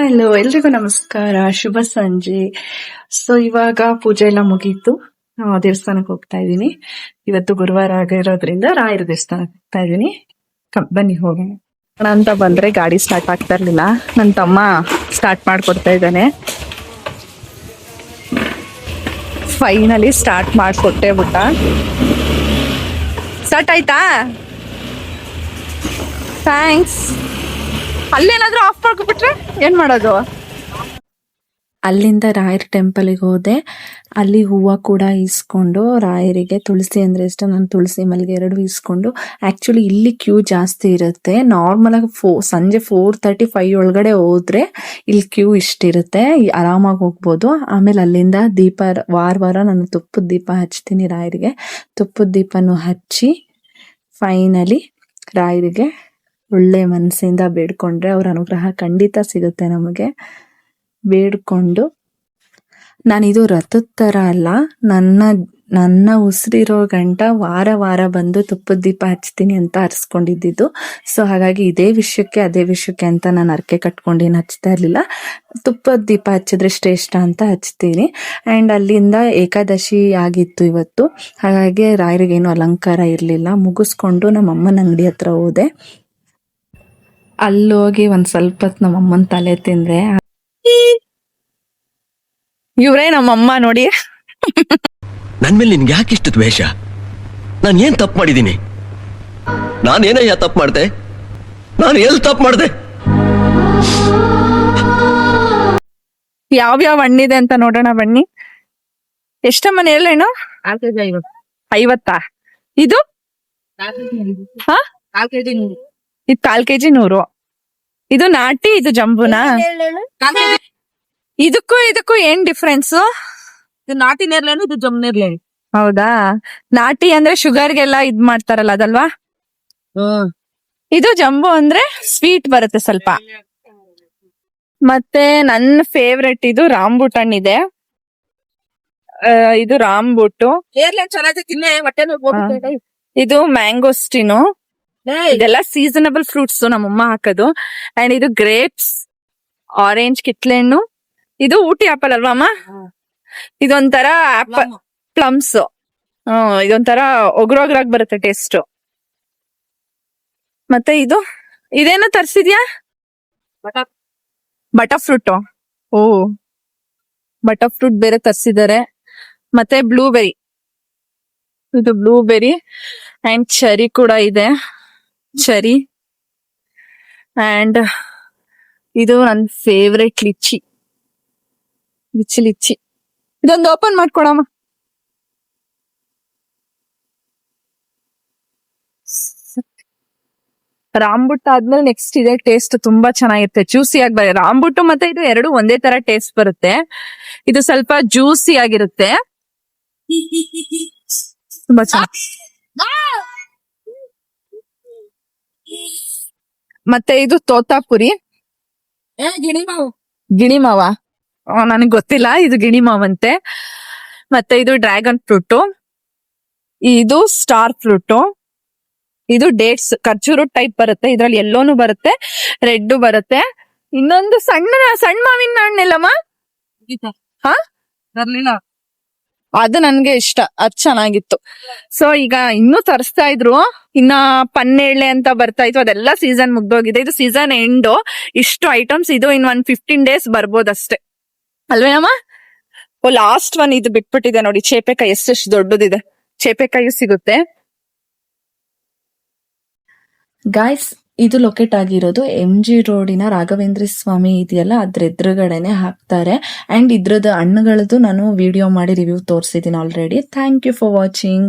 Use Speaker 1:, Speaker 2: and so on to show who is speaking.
Speaker 1: Hello, ಎಲ್ರಿಗೂ ನಮಸ್ಕಾರ, ಶುಭ ಸಂಜೆ. ಸೊ ಇವಾಗ ಪೂಜೆ ಎಲ್ಲ ಮುಗೀತು. ದೇವಸ್ಥಾನಕ್ಕೆ ಹೋಗ್ತಾ ಇದ್ದೀನಿ. ಇವತ್ತು ಗುರುವಾರ ಆಗಿರೋದ್ರಿಂದ ರಾಯರ ದೇವಸ್ಥಾನಕ್ಕೆ ಹೋಗ್ತಾ ಇದ್ದೀನಿ. ಬನ್ನಿ ಹೋಗೋಣ ಅಂತ ಬಂದ್ರೆ ಗಾಡಿ ಸ್ಟಾರ್ಟ್ ಆಗ್ತಾ ಇರ್ಲಿಲ್ಲ. ನನ್ನ ತಮ್ಮ ಸ್ಟಾರ್ಟ್ ಮಾಡ್ಕೊಡ್ತಾ ಇದ್ದಾನೆ. ಫೈನಲಿ ಸ್ಟಾರ್ಟ್ ಮಾಡ್ಕೊಟ್ಟೆ ಬಿಟ್ಟ. ಸ್ಟಾರ್ಟ್ ಆಯ್ತಾ? ಥ್ಯಾಂಕ್ಸ್. ಅಲ್ಲೇನಾದ್ರೂ ಆಫ್ ಮಾಡ್ಕೊಬಿಟ್ರೆ ಏನ್ ಮಾಡೋದು? ಅಲ್ಲಿಂದ ರಾಯರ್ ಟೆಂಪಲ್ಗೆ ಹೋದೆ. ಅಲ್ಲಿ ಹೂವು ಕೂಡ ಇಸ್ಕೊಂಡು ರಾಯರಿಗೆ, ತುಳಸಿ ಅಂದ್ರೆ ಇಷ್ಟ, ನಾನು ತುಳಸಿ ಮಲ್ಲಿಗೆ ಎರಡು ಇಸ್ಕೊಂಡು. ಆಕ್ಚುಲಿ ಇಲ್ಲಿ ಕ್ಯೂ ಜಾಸ್ತಿ ಇರುತ್ತೆ. ನಾರ್ಮಲ್ ಆಗಿ ಸಂಜೆ 4:35 ಒಳಗಡೆ ಹೋದ್ರೆ ಇಲ್ಲಿ ಕ್ಯೂ ಇಷ್ಟಿರುತ್ತೆ, ಆರಾಮಾಗಿ ಹೋಗ್ಬೋದು. ಆಮೇಲೆ ಅಲ್ಲಿಂದ ದೀಪ, ವಾರ ನಾನು ತುಪ್ಪದ ದೀಪ ಹಚ್ತೀನಿ ರಾಯರಿಗೆ. ತುಪ್ಪದ ದೀಪನು ಹಚ್ಚಿ ಫೈನಲಿ ರಾಯರಿಗೆ ಒಳ್ಳೆ ಮನಸ್ಸಿಂದ ಬೇಡ್ಕೊಂಡ್ರೆ ಅವ್ರ ಅನುಗ್ರಹ ಖಂಡಿತ ಸಿಗುತ್ತೆ ನಮಗೆ. ಬೇಡ್ಕೊಂಡು, ನಾನಿದು ರಥದ ಥರ ಅಲ್ಲ, ನನ್ನ ಉಸಿರಿರೋ ಗಂಟ ವಾರ ಬಂದು ತುಪ್ಪದ ದೀಪ ಹಚ್ತೀನಿ ಅಂತ ಹರಿಸ್ಕೊಂಡಿದ್ದು. ಸೊ ಹಾಗಾಗಿ ಅದೇ ವಿಷಯಕ್ಕೆ ಅಂತ ನಾನು ಅರ್ಕೆ ಕಟ್ಕೊಂಡೇನು ಹಚ್ತಾ ಇರಲಿಲ್ಲ. ತುಪ್ಪದ ದೀಪ ಹಚ್ಚಿದ್ರೆ ಶ್ರೇಷ್ಠ ಅಂತ ಹಚ್ತೀನಿ. ಆ್ಯಂಡ್ ಅಲ್ಲಿಂದ ಏಕಾದಶಿ ಆಗಿತ್ತು ಇವತ್ತು, ಹಾಗಾಗಿ ರಾಯರಿಗೇನು ಅಲಂಕಾರ ಇರಲಿಲ್ಲ. ಮುಗಿಸ್ಕೊಂಡು ನಮ್ಮ ಅಮ್ಮನ ಅಂಗಡಿ ಹತ್ರ ಹೋದೆ. ಅಲ್ಲೋಗಿ ಒಂದ್ ಸ್ವಲ್ಪ ಹೊತ್ತು ನಮ್ಮಮ್ಮನ ತಲೆ ತಿಂದ್ರೆ, ಇವ್ರೇ ನಮ್ಮಮ್ಮ ನೋಡಿ.
Speaker 2: ನನ್ ಮೇಲೆ ನಿನ್ಗೆ ಯಾಕೆ ಇಷ್ಟು ದ್ವೇಷ? ನಾನು ಏನ್ ತಪ್ಪು ಮಾಡಿದ್ದೀನಿ? ನಾನೇನಯ್ಯ ತಪ್ಪು ಮಾಡ್ದೆ? ನಾನು ಎಲ್ಲಿ ತಪ್ಪು ಮಾಡ್ದೆ?
Speaker 1: ಯಾವ್ಯಾವ ಹಣ್ಣಿದೆ ಅಂತ ನೋಡೋಣ ಬನ್ನಿ. ಎಷ್ಟಮ್ಮನ ಹೇಳೇನು? 50. ಇದು ಇದು 1/4 kg 100. ಇದು ನಾಟಿ, ಇದು ಜಂಬುನಾ? ಇದಕ್ಕೂ ಏನ್ ಡಿಫ್ರೆನ್ಸ್?
Speaker 3: ಇದು ನಾಟಿ ನೇರ್ಲೇನು, ಇದು ಜಮ್ ನೇರ್ಲೇನು.
Speaker 1: ಹೌದಾ? ನಾಟಿ ಅಂದ್ರೆ ಶುಗರ್ಗೆಲ್ಲ ಇದ್ ಮಾಡ್ತಾರಲ್ಲ, ಅದಲ್ವಾ? ಇದು ಜಂಬು ಅಂದ್ರೆ ಸ್ವೀಟ್ ಬರುತ್ತೆ ಸ್ವಲ್ಪ. ಮತ್ತೆ ನನ್ನ ಫೇವ್ರೆಟ್ ಇದು ರಾಂಬುಟನ್ ಇದೆ. ಇದು ರಾಂಬುಟ್ಟು.
Speaker 3: ನೇರ್ಲೇನ್ ಚೆನ್ನಾಗಿ ತಿನ್ನೆ, ಹೊಟ್ಟೆ
Speaker 1: ಇದು ಮ್ಯಾಂಗೋಸ್ಟಿನು. ಇದೆಲ್ಲ ಸೀಸನಬಲ್ ಫ್ರೂಟ್ಸ್ ನಮ್ಮಮ್ಮ ಹಾಕೋದು. ಅಂಡ್ ಇದು ಗ್ರೇಪ್ಸ್, ಆರೆಂಜ್ ಕಿತ್ಲೆಹಣ್ಣು. ಇದು ಊಟಿ ಆಪಲ್ ಅಲ್ವಾ ಅಮ್ಮ? ಇದೊಂಥರ ಆಪಲ್ ಪ್ಲಮ್ಸ್. ಇದೊಂಥರ ಒಗ್ರೋಗ್ರಾಗ್ ಬರುತ್ತೆ ಟೇಸ್ಟ್. ಮತ್ತೆ ಇದೇನು ತರ್ಸಿದ್ಯಾ? Butter fruit. ಓ, ಬಟರ್ ಫ್ರೂಟ್ ಬೇರೆ ತರ್ಸಿದ್ದಾರೆ. ಮತ್ತೆ ಬ್ಲೂಬೆರಿ, ಇದು ಬ್ಲೂಬೆರಿ. ಅಂಡ್ ಚೆರಿ ಕೂಡ ಇದೆ, ಚೆರಿ. ಅಂಡ್ ಇದು ನನ್ನ ಫೇವ್ರೆಟ್ ಲಿಚ್ಚಿ. ಇದೊಂದು ಓಪನ್ ಮಾಡ್ಕೊಡಮ್ಮ. ರಾಂಬುಟ್ಟು ಆದ್ಮೇಲೆ ನೆಕ್ಸ್ಟ್ ಇದೆ. ಟೇಸ್ಟ್ ತುಂಬಾ ಚೆನ್ನಾಗಿರುತ್ತೆ, ಜ್ಯೂಸಿ ಆಗಿ ಬರುತ್ತೆ. ರಾಂಬುಟ್ಟು ಮತ್ತೆ ಇದು ಎರಡು ಒಂದೇ ತರ ಟೇಸ್ಟ್ ಬರುತ್ತೆ. ಇದು ಸ್ವಲ್ಪ ಜ್ಯೂಸಿ ಆಗಿರುತ್ತೆ, ತುಂಬಾ ಚೆನ್ನಾಗಿ. ಮತ್ತೆ ಇದು ತೋತಾಪುರಿ, ಗಿಣಿಮಾವ. ನನಗ್ ಗೊತ್ತಿಲ್ಲ, ಇದು ಗಿಣಿಮಾವಂತೆ. ಮತ್ತೆ ಇದು ಡ್ರ್ಯಾಗನ್ ಫ್ರೂಟ್, ಇದು ಸ್ಟಾರ್ ಫ್ರೂಟ್, ಇದು ಡೇಟ್ಸ್, ಖರ್ಜೂರು ಟೈಪ್ ಬರುತ್ತೆ. ಇದ್ರಲ್ಲಿ ಎಲ್ಲೋನು ಬರುತ್ತೆ, ರೆಡ್ ಬರುತ್ತೆ. ಇನ್ನೊಂದು ಸಣ್ಣ ಮಾವಿನ ಹಣ್ಣೆಲ್ಲಮ್ಮ. ಅದು ನನ್ಗೆ ಇಷ್ಟ, ಅದ್ ಚೆನ್ನಾಗಿತ್ತು. ಸೊ ಈಗ ಇನ್ನೂ ತರಿಸ್ತಾ ಇದ್ರು. ಇನ್ನ ಪನ್ನೇಳೆ ಅಂತ ಬರ್ತಾ ಇತ್ತು, ಅದೆಲ್ಲ ಸೀಸನ್ ಮುಗ್ದೋಗಿದೆ. ಇದು ಸೀಸನ್ ಎಂಡ್. ಇಷ್ಟು ಐಟಮ್ಸ್ ಇದು ಇನ್ 15 days ಬರ್ಬೋದಷ್ಟೇ, ಅಲ್ವೇನಮ್ಮ? ಲಾಸ್ಟ್ ಒನ್ ಇದು ಬಿಟ್ಬಿಟ್ಟಿದೆ ನೋಡಿ, ಚೇಪೆಕಾಯಿ. ಎಷ್ಟೆಷ್ಟು ದೊಡ್ಡದಿದೆ, ಚೇಪೆಕಾಯಿ ಸಿಗುತ್ತೆ. ಗಾಯ್ಸ್, ಇದು ಲೊಕೇಟ್ ಆಗಿರೋದು MG ರೋಡಿನ ರಾಘವೇಂದ್ರ ಸ್ವಾಮಿ ಇದೆಯಲ್ಲ, ಅದ್ರ ಎದುರುಗಡೆನೆ ಹಾಕ್ತಾರೆ. ಅಂಡ್ ಇದ್ರದ್ದು ಹಣ್ಣುಗಳದ್ದು ನಾನು ವಿಡಿಯೋ ಮಾಡಿ ರಿವ್ಯೂ ತೋರಿಸಿದ್ದೀನಿ already. Thank you for watching.